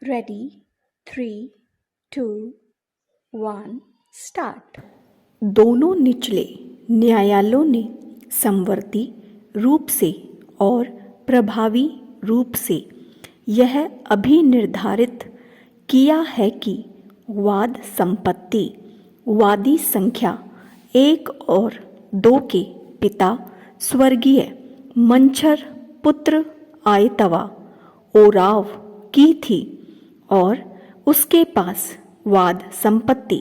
Ready 3, 2, 1 start. दोनों निचले न्यायालयों ने समवर्ती रूप से और प्रभावी रूप से यह अभिनिर्धारित किया है कि वाद संपत्ति वादी संख्या 1 और 2 के पिता स्वर्गीय मंछर पुत्र आयतवा ओराव की थी और उसके पास वाद संपत्ति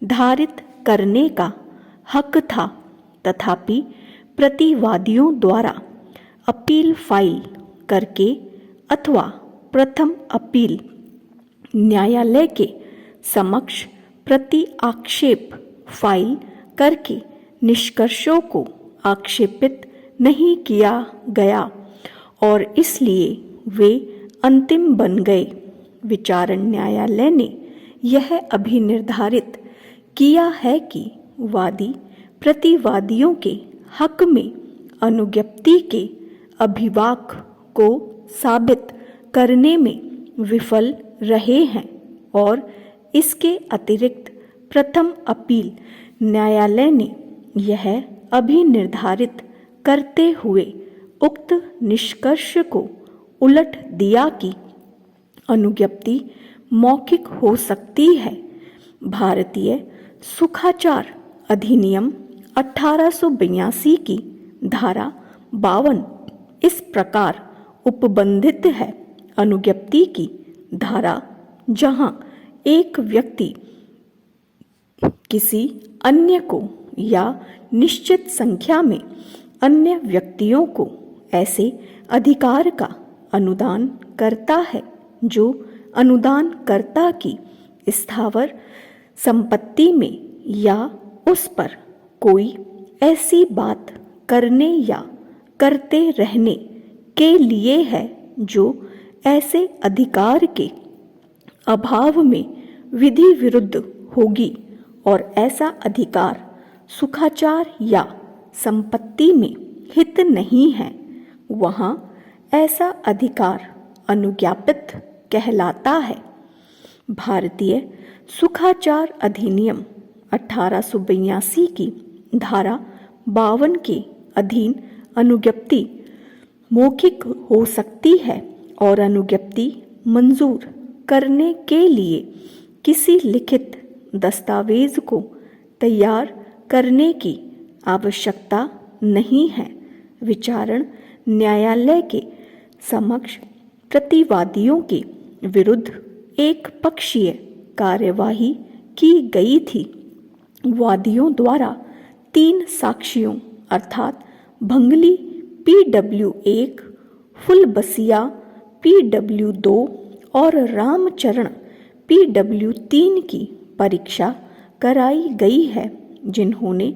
धारित करने का हक था, तथापि प्रतिवादियों द्वारा अपील फाइल करके अथवा प्रथम अपील न्यायालय के समक्ष प्रति आक्षेप फाइल करके निष्कर्षों को आक्षेपित नहीं किया गया और इसलिए वे अंतिम बन गए। विचारण न्यायालय ने यह अभिनिर्धारित किया है कि वादी प्रतिवादियों के हक में अनुज्ञप्ति के अभिवाक को साबित करने में विफल रहे हैं और इसके अतिरिक्त प्रथम अपील न्यायालय ने यह अभिनिर्धारित करते हुए उक्त निष्कर्ष को उलट दिया कि अनुज्ञप्ति मौखिक हो सकती है। भारतीय सुखाचार अधिनियम 1882 की धारा 52 इस प्रकार उपबंधित है। अनुज्ञप्ति की धारा जहां एक व्यक्ति किसी अन्य को या निश्चित संख्या में अन्य व्यक्तियों को ऐसे अधिकार का अनुदान करता है जो अनुदानकर्ता की स्थावर संपत्ति में या उस पर कोई ऐसी बात करने या करते रहने के लिए है जो ऐसे अधिकार के अभाव में विधि विरुद्ध होगी और ऐसा अधिकार सुखाचार या संपत्ति में हित नहीं है, वहाँ ऐसा अधिकार अनुज्ञापित कहलाता है। भारतीय सुखाचार अधिनियम 1882 की धारा 52 के अधीन अनुज्ञप्ति मौखिक हो सकती है और अनुज्ञप्ति मंजूर करने के लिए किसी लिखित दस्तावेज को तैयार करने की आवश्यकता नहीं है। विचारण न्यायालय के समक्ष प्रतिवादियों के विरुद्ध एक पक्षीय कार्यवाही की गई थी। वादियों द्वारा 3 साक्षियों अर्थात भंगली PW1, फुलबसिया PW2 और रामचरण PW3 की परीक्षा कराई गई है, जिन्होंने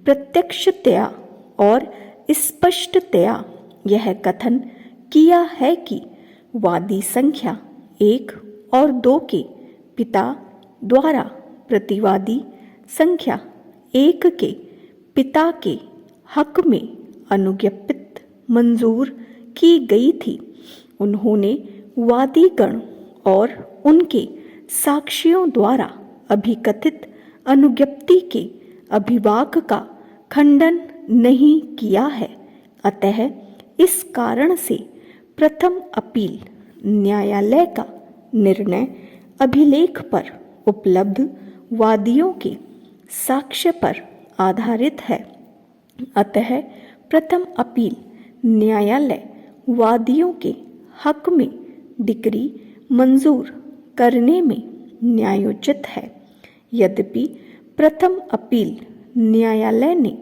प्रत्यक्षतया और स्पष्टतया यह कथन किया है कि वादी संख्या 1 और 2 के पिता द्वारा प्रतिवादी संख्या 1 के पिता के हक में अनुज्ञप्ति मंजूर की गई थी। उन्होंने वादीगण और उनके साक्षियों द्वारा अभिकथित अनुज्ञप्ति के अभिवाक का खंडन नहीं किया है। अतः इस कारण से प्रथम अपील न्यायालय का निर्णय अभिलेख पर उपलब्ध वादियों के साक्ष्य पर आधारित है। अतः प्रथम अपील न्यायालय वादियों के हक में डिक्री मंजूर करने में न्यायोचित है। यद्यपि प्रथम अपील न्यायालय ने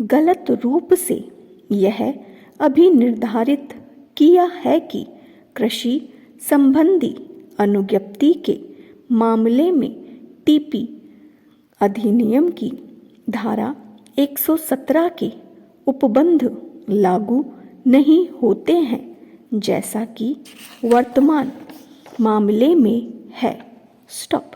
गलत रूप से यह अभिनिर्धारित किया है कि कृषि संबंधी अनुज्ञप्ति के मामले में टीपी अधिनियम की धारा 117 के उपबंध लागू नहीं होते हैं, जैसा कि वर्तमान मामले में है। स्टॉप।